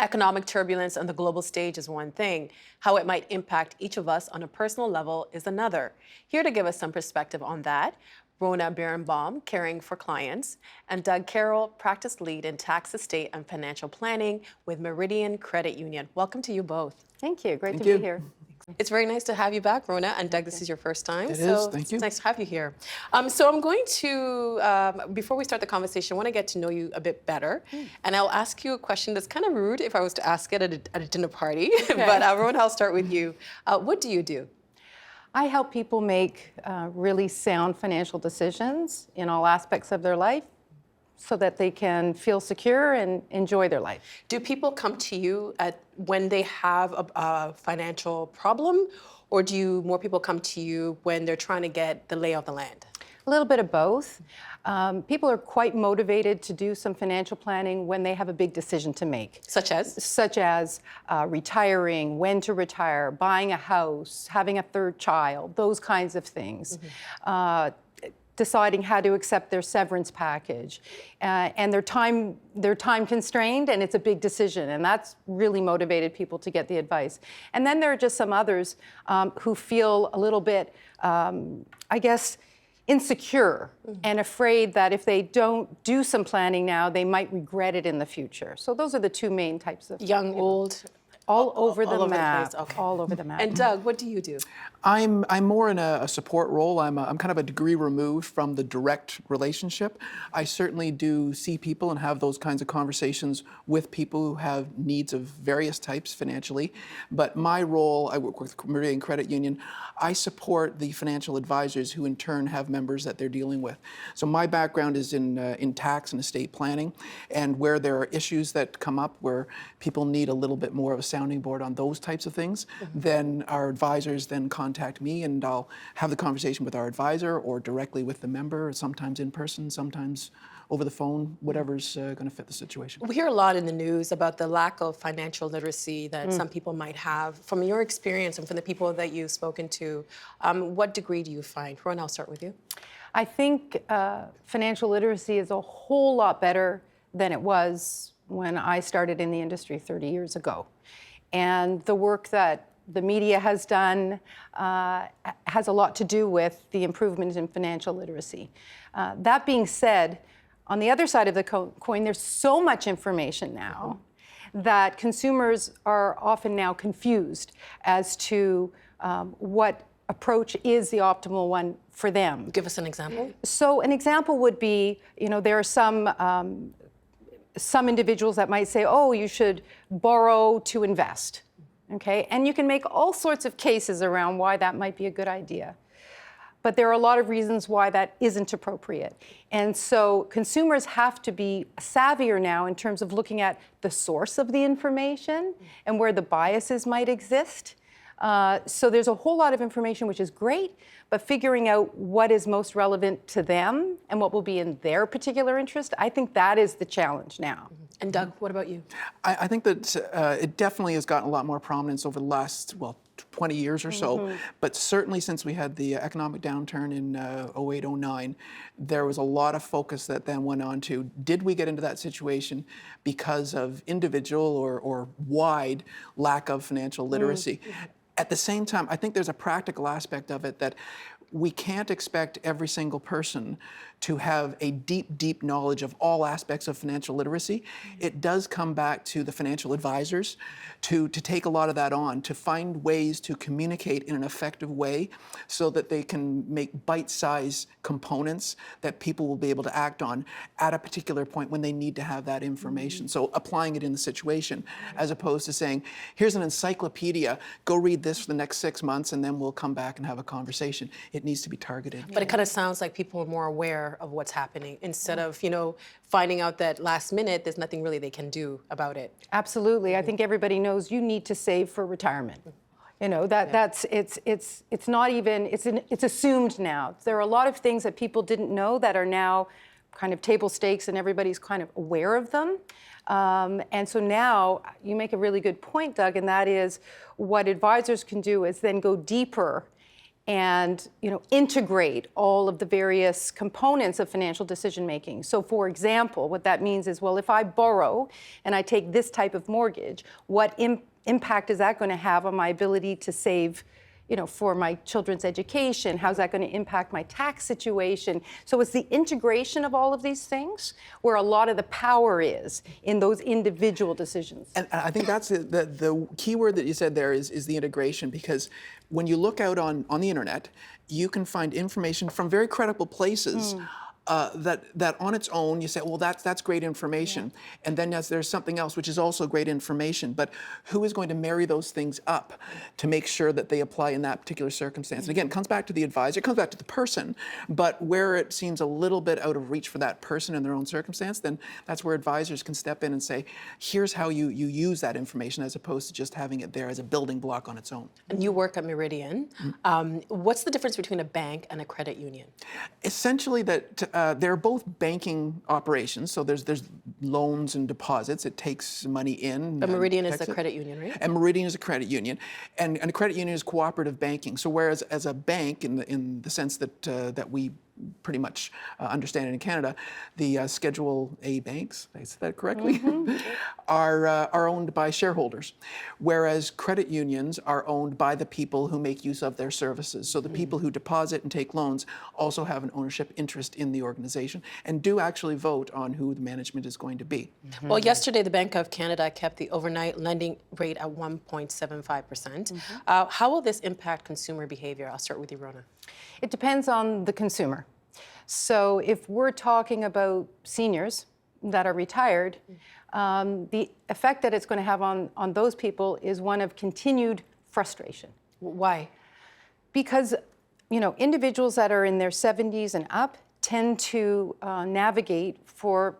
Economic turbulence on the global stage is one thing. How it might impact each of us on a personal level is another. Here to give us some perspective on that, Rona Birnbaum, caring for clients, and Doug Carroll, practice lead in tax, estate, and financial planning with Meridian Credit Union. Welcome to you both. Thank you. Great Thank to you. be here. It's very nice to have you back, Rona, and Doug, this is your first time. It is, thank you. It's nice to have you here. So I'm going to, before we start the conversation, I want to get to know you a bit better. And I'll ask you a question that's kind of rude if I was to ask it at a dinner party. Okay. But Rona, I'll start with you. What do you do? I help people make really sound financial decisions in all aspects of their life so that they can feel secure and enjoy their life. Do people come to you when they have a financial problem, or do more people come to you when they're trying to get the lay of the land? A little bit of both. People are quite motivated to do some financial planning when they have a big decision to make. Such as? Such as retiring, when to retire, buying a house, having a third child, those kinds of things. Deciding how to accept their severance package, and they're time constrained, and it's a big decision, and that's really motivated people to get the advice. And then there are just some others who feel a little bit, I guess, insecure and afraid that if they don't do some planning now, they might regret it in the future. So those are the two main types of Young, old? all over the map. Okay. All over the map. And Doug, what do you do? I'm more in a support role. I'm kind of a degree removed from the direct relationship. I certainly do see people and have those kinds of conversations with people who have needs of various types financially. But my role, I work with Meridian Credit Union. I support the financial advisors who in turn have members that they're dealing with. So my background is in tax and estate planning, and where there are issues that come up where people need a little bit more of a sounding board on those types of things, then our advisors then contact me, and I'll have the conversation with our advisor or directly with the member, sometimes in person, sometimes over the phone, whatever's going to fit the situation. We hear a lot in the news about the lack of financial literacy that some people might have. From your experience and from the people that you've spoken to, what degree do you find? Ron, I'll start with you. I think financial literacy is a whole lot better than it was when I started in the industry 30 years ago. And the work that the media has done has a lot to do with the improvement in financial literacy. That being said, on the other side of the coin, there's so much information now that consumers are often now confused as to what approach is the optimal one for them. Give us an example. So an example would be, there are some individuals that might say, oh, you should borrow to invest, okay? And you can make all sorts of cases around why that might be a good idea. But there are a lot of reasons why that isn't appropriate. And so consumers have to be savvier now in terms of looking at the source of the information and where the biases might exist. So there's a whole lot of information, which is great, but figuring out what is most relevant to them and what will be in their particular interest, I think that is the challenge now. And Doug, what about you? I think that it definitely has gotten a lot more prominence over the last, 20 years or so, but certainly since we had the economic downturn in 08, 09, there was a lot of focus that then went on to, did we get into that situation because of individual or wide lack of financial literacy? At the same time, I think there's a practical aspect of it that we can't expect every single person to have a deep, deep knowledge of all aspects of financial literacy. It does come back to the financial advisors to take a lot of that on, to find ways to communicate in an effective way so that they can make bite-sized components that people will be able to act on at a particular point when they need to have that information. So applying it in the situation, as opposed to saying, here's an encyclopedia, go read this for the next 6 months and then we'll come back and have a conversation. It needs to be targeted. But it kind of sounds like people are more aware of what's happening instead of, finding out that last minute there's nothing really they can do about it. Absolutely. I think everybody knows you need to save for retirement. It's not even, it's assumed now. There are a lot of things that people didn't know that are now kind of table stakes and everybody's kind of aware of them. And so now you make a really good point, Doug, and that is what advisors can do is then go deeper and integrate all of the various components of financial decision making. So for example, what that means is, well, if I borrow and I take this type of mortgage, what impact is that going to have on my ability to save for my children's education? How's that going to impact my tax situation? So it's the integration of all of these things where a lot of the power is in those individual decisions. And I think that's the key word that you said there is the integration, because when you look out on the internet, you can find information from very credible places that on its own you say, well, that's great information. Yeah. And then there's something else which is also great information. But who is going to marry those things up to make sure that they apply in that particular circumstance? And again, it comes back to the advisor, it comes back to the person, but where it seems a little bit out of reach for that person in their own circumstance, then that's where advisors can step in and say, here's how you use that information, as opposed to just having it there as a building block on its own. And you work at Meridian. What's the difference between a bank and a credit union? Essentially that they're both banking operations, so there's loans and deposits. It takes money in. But Meridian is a credit union, right? And Meridian is a credit union, and a credit union is cooperative banking. So whereas as a bank, in the sense that we pretty much understand it in Canada, the Schedule A banks, did I say that correctly, are owned by shareholders, whereas credit unions are owned by the people who make use of their services. So the people who deposit and take loans also have an ownership interest in the organization and do actually vote on who the management is going to be. Well, yesterday the Bank of Canada kept the overnight lending rate at 1.75%. How will this impact consumer behavior? I'll start with you, Rona. It depends on the consumer. So if we're talking about seniors that are retired, the effect that it's going to have on those people is one of continued frustration. Why? Because individuals that are in their 70s and up tend to navigate, for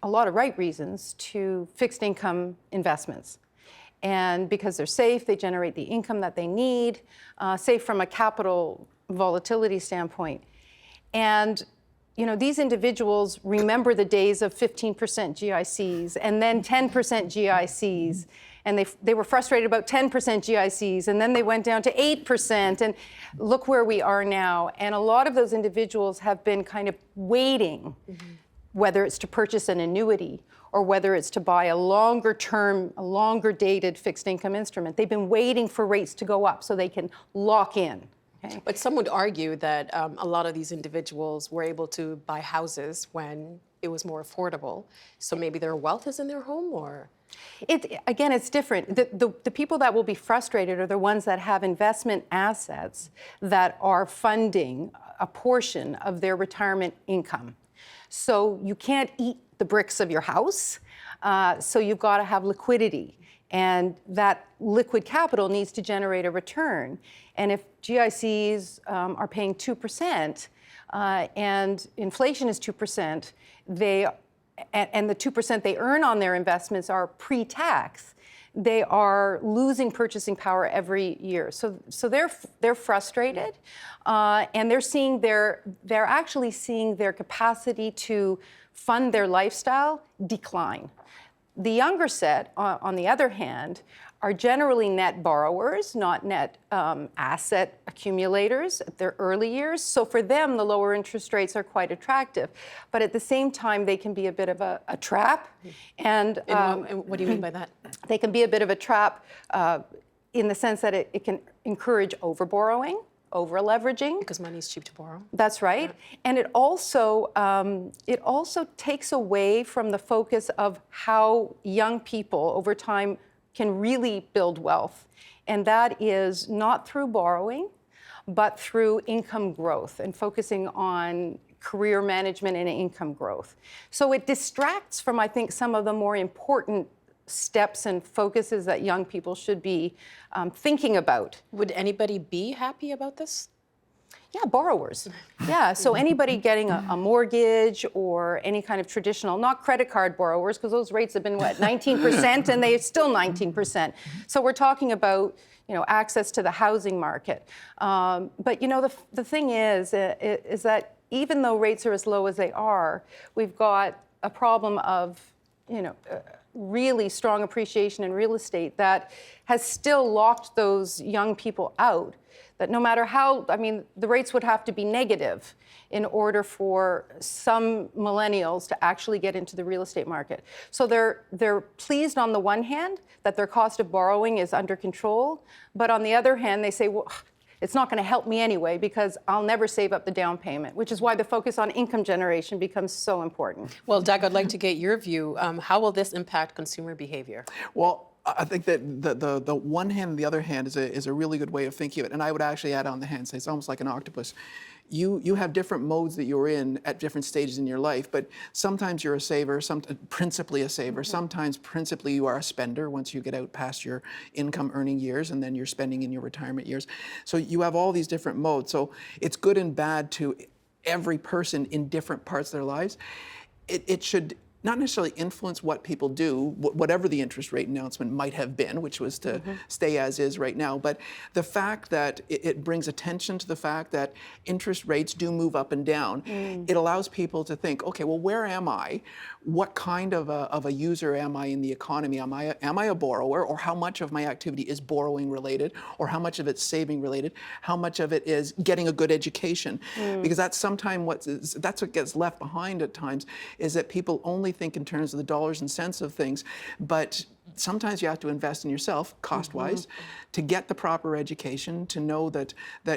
a lot of right reasons, to fixed income investments. And because they're safe, they generate the income that they need, safe from a capital volatility standpoint. And these individuals remember the days of 15% GICs and then 10% GICs, and they were frustrated about 10% GICs, and then they went down to 8%, and look where we are now. And a lot of those individuals have been kind of waiting, whether it's to purchase an annuity or whether it's to buy a longer term, a longer dated fixed income instrument. They've been waiting for rates to go up so they can lock in. Okay. But some would argue that a lot of these individuals were able to buy houses when it was more affordable. So maybe their wealth is in their home, or? Again, it's different. The people that will be frustrated are the ones that have investment assets that are funding a portion of their retirement income. So you can't eat the bricks of your house, so you've got to have liquidity. And that liquid capital needs to generate a return. And if GICs are paying 2% and inflation is 2%, and the 2% they earn on their investments are pre-tax, they are losing purchasing power every year. So they're frustrated, and they're actually seeing their capacity to fund their lifestyle decline. The younger set, on the other hand, are generally net borrowers, not net asset accumulators at their early years. So for them, the lower interest rates are quite attractive. But at the same time, they can be a bit of a trap. And what do you mean by that? They can be a bit of a trap in the sense that it can encourage overborrowing, over-leveraging. Because money is cheap to borrow. That's right. Yeah. And it also takes away from the focus of how young people over time can really build wealth. And that is not through borrowing, but through income growth and focusing on career management and income growth. So it distracts from, I think, some of the more important steps and focuses that young people should be thinking about. Would anybody be happy about this? Yeah, borrowers. Yeah, so anybody getting a mortgage or any kind of traditional, not credit card borrowers, because those rates have been, 19%, and they're still 19%. So we're talking about, access to the housing market. But, the thing is that even though rates are as low as they are, we've got a problem of, really strong appreciation in real estate that has still locked those young people out. That no matter how, I mean, the rates would have to be negative in order for some millennials to actually get into the real estate market. So they're pleased on the one hand that their cost of borrowing is under control, but on the other hand, they say, well, it's not going to help me anyway because I'll never save up the down payment, which is why the focus on income generation becomes so important. Well, Doug, I'd like to get your view. How will this impact consumer behavior? Well, I think that the one hand and the other hand is a really good way of thinking of it. And I would actually add on the hand, say it's almost like an octopus. You have different modes that you're in at different stages in your life, but sometimes you're a saver, principally a saver. Sometimes principally you are a spender once you get out past your income earning years, and then you're spending in your retirement years. So you have all these different modes. So it's good and bad to every person in different parts of their lives. It should not necessarily influence what people do, whatever the interest rate announcement might have been, which was to stay as is right now. But the fact that it brings attention to the fact that interest rates do move up and down, it allows people to think, okay, well, where am I? What kind of a user am I in the economy? Am I a borrower, or how much of my activity is borrowing related, or how much of it's saving related? How much of it is getting a good education? Because that's sometimes that's what gets left behind at times, is that people only think in terms of the dollars and cents of things, but sometimes you have to invest in yourself, cost-wise, to get the proper education, to know that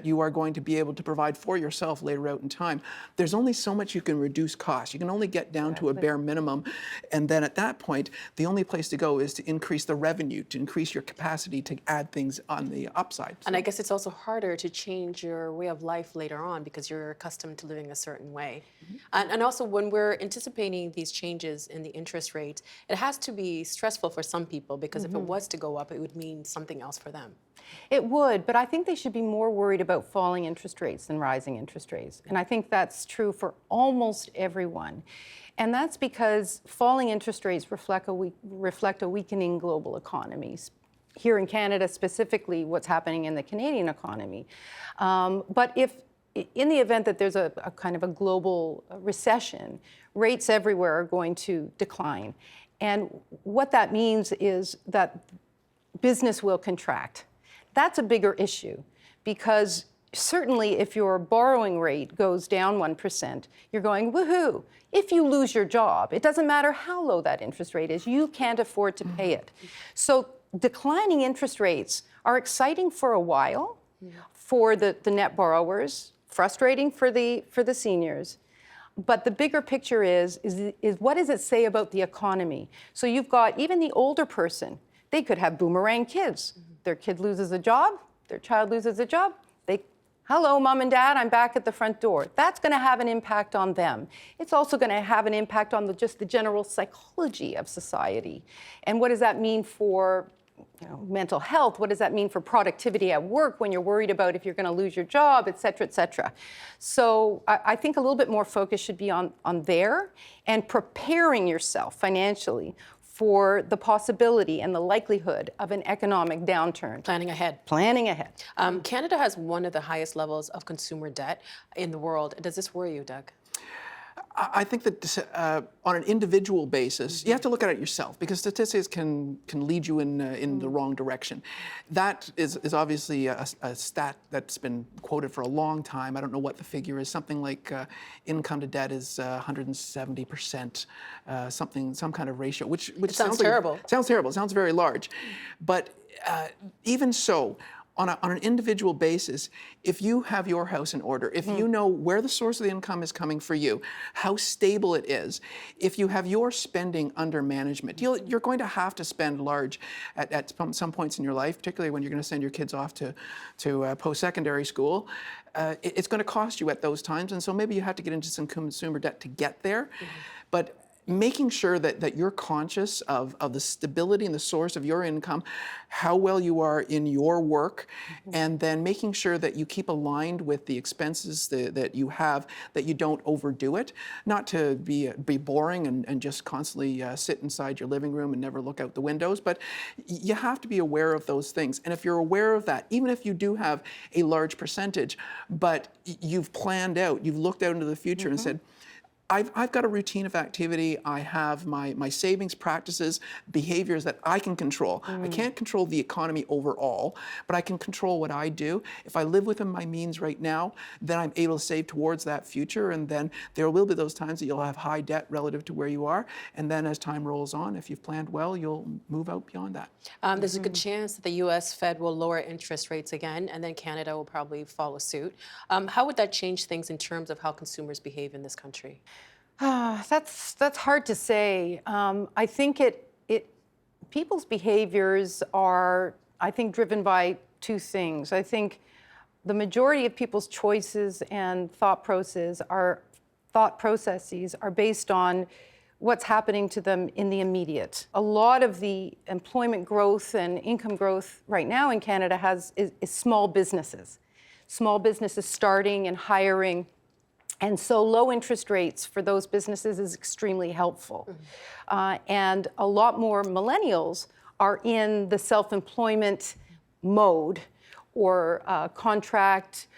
you are going to be able to provide for yourself later out in time. There's only so much you can reduce costs. You can only get down to a bare minimum, and then at that point, the only place to go is to increase the revenue, to increase your capacity to add things on the upside. And I guess it's also harder to change your way of life later on because you're accustomed to living a certain way. And also when we're anticipating these changes in the interest rate, it has to be stressful for some people because if it was to go up, it would mean something else for them. It would, but I think they should be more worried about falling interest rates than rising interest rates. And I think that's true for almost everyone. And that's because falling interest rates reflect a weakening global economy. Here in Canada specifically, what's happening in the Canadian economy. But if in the event that there's a kind of a global recession, rates everywhere are going to decline. And what that means is that business will contract. That's a bigger issue because certainly if your borrowing rate goes down 1%, you're going, woohoo. If you lose your job, it doesn't matter how low that interest rate is, you can't afford to pay it. So declining interest rates are exciting for a while for the net borrowers, frustrating for the seniors. But the bigger picture is what does it say about the economy? So you've got even the older person, they could have boomerang kids. Their kid loses a job, their child loses a job, hello, mom and dad, I'm back at the front door. That's going to have an impact on them. It's also going to have an impact on just the general psychology of society. And what does that mean for mental health? What does that mean for productivity at work when you're worried about if you're going to lose your job, et cetera, et cetera? So I think a little bit more focus should be on there and preparing yourself financially for the possibility and the likelihood of an economic downturn. Planning ahead. Planning ahead. Canada has one of the highest levels of consumer debt in the world. Does this worry you, Doug? I think that on an individual basis, you have to look at it yourself because statistics can lead you in the wrong direction. That is obviously a stat that's been quoted for a long time. I don't know what the figure is. Something like income to debt is 170%, some kind of ratio, which sounds terrible. Sounds terrible. It sounds very large, but even so. On an individual basis, if you have your house in order, if you know where the source of the income is coming for you, how stable it is, if you have your spending under management, you're going to have to spend large at some points in your life, particularly when you're going to send your kids off to post-secondary school. It's going to cost you at those times, and so maybe you have to get into some consumer debt to get there. But making sure that you're conscious of the stability and the source of your income, how well you are in your work, and then making sure that you keep aligned with the expenses that you have, that you don't overdo it. Not to be boring and just constantly sit inside your living room and never look out the windows, but you have to be aware of those things. And if you're aware of that, even if you do have a large percentage, but you've planned out, you've looked out into the future and said, I've got a routine of activity. I have my savings practices, behaviors that I can control. I can't control the economy overall, but I can control what I do. If I live within my means right now, then I'm able to save towards that future, and then there will be those times that you'll have high debt relative to where you are, and then as time rolls on, if you've planned well, you'll move out beyond that. There's a good chance that the U.S. Fed will lower interest rates again, and then Canada will probably follow suit. How would that change things in terms of how consumers behave in this country? That's hard to say. I think people's behaviors are, I think, driven by two things. I think the majority of people's choices and thought processes are based on what's happening to them in the immediate. A lot of the employment growth and income growth right now in Canada is small businesses starting and hiring. And so low interest rates for those businesses is extremely helpful. And a lot more millennials are in the self-employment mode or contract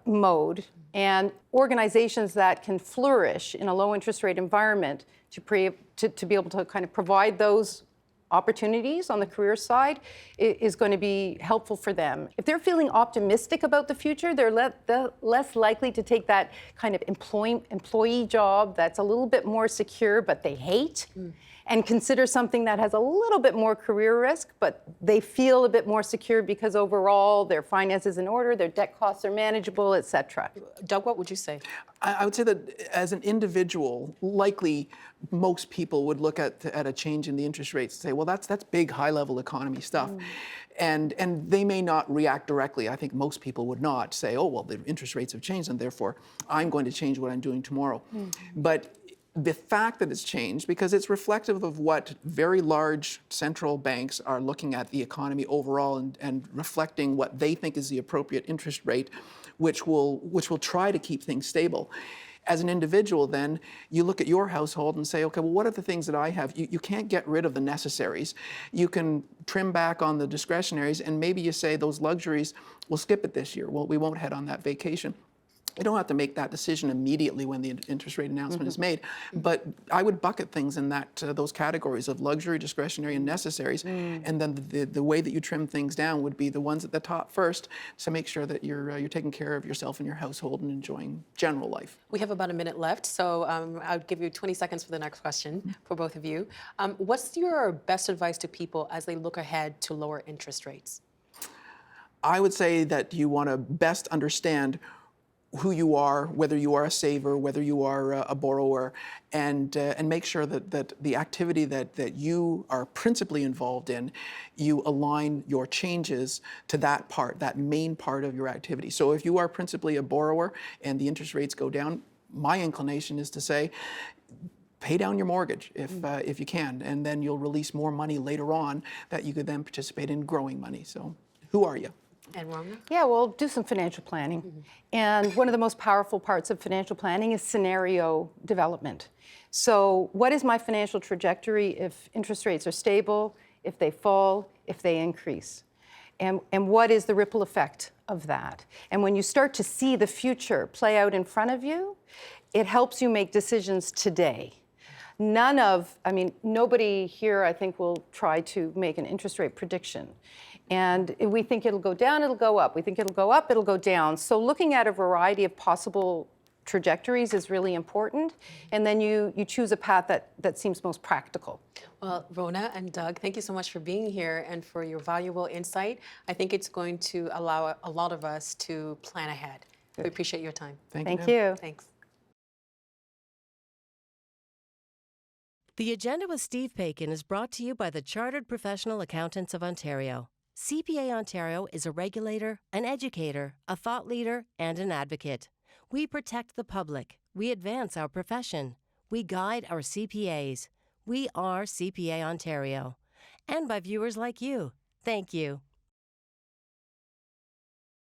mode. And organizations that can flourish in a low interest rate environment to be able to kind of provide those opportunities on the career side is going to be helpful for them. If they're feeling optimistic about the future, they're less likely to take that kind of employee job that's a little bit more secure but they hate, and consider something that has a little bit more career risk, but they feel a bit more secure because overall their finances in order, their debt costs are manageable, et cetera. Doug, what would you say? I would say that as an individual, likely most people would look at a change in the interest rates and say, well, that's big high-level economy stuff. And they may not react directly. I think most people would not say, oh, well, the interest rates have changed, and therefore I'm going to change what I'm doing tomorrow. But the fact that it's changed, because it's reflective of what very large central banks are looking at the economy overall and reflecting what they think is the appropriate interest rate, which will try to keep things stable. As an individual, then, you look at your household and say, okay, well, what are the things that I have? You can't get rid of the necessaries. You can trim back on the discretionaries, and maybe you say those luxuries, we'll skip it this year. Well, we won't head on that vacation. You don't have to make that decision immediately when the interest rate announcement is made, but I would bucket things in those categories of luxury, discretionary, and necessaries, and then the way that you trim things down would be the ones at the top first, to make sure that you're taking care of yourself and your household and enjoying general life. We have about a minute left, so I'll give you 20 seconds for the next question for both of you. What's your best advice to people as they look ahead to lower interest rates? I would say that you want to best understand who you are, whether you are a saver, whether you are a borrower, and make sure that the activity that you are principally involved in, you align your changes to that main part of your activity. So if you are principally a borrower and the interest rates go down, my inclination is to say, pay down your mortgage if you can, and then you'll release more money later on that you could then participate in growing money. So who are you? And Rona? Yeah, well, do some financial planning. And one of the most powerful parts of financial planning is scenario development. So what is my financial trajectory if interest rates are stable, if they fall, if they increase? And what is the ripple effect of that? And when you start to see the future play out in front of you, it helps you make decisions today. Nobody here, I think, will try to make an interest rate prediction. And if we think it'll go down, it'll go up. We think it'll go up, it'll go down. So looking at a variety of possible trajectories is really important. And then you choose a path that seems most practical. Well, Rona and Doug, thank you so much for being here and for your valuable insight. I think it's going to allow a lot of us to plan ahead. We appreciate your time. Thank you. Thanks. The Agenda with Steve Paikin is brought to you by the Chartered Professional Accountants of Ontario. CPA Ontario is a regulator, an educator, a thought leader, and an advocate. We protect the public. We advance our profession. We guide our CPAs. We are CPA Ontario. And by viewers like you. Thank you.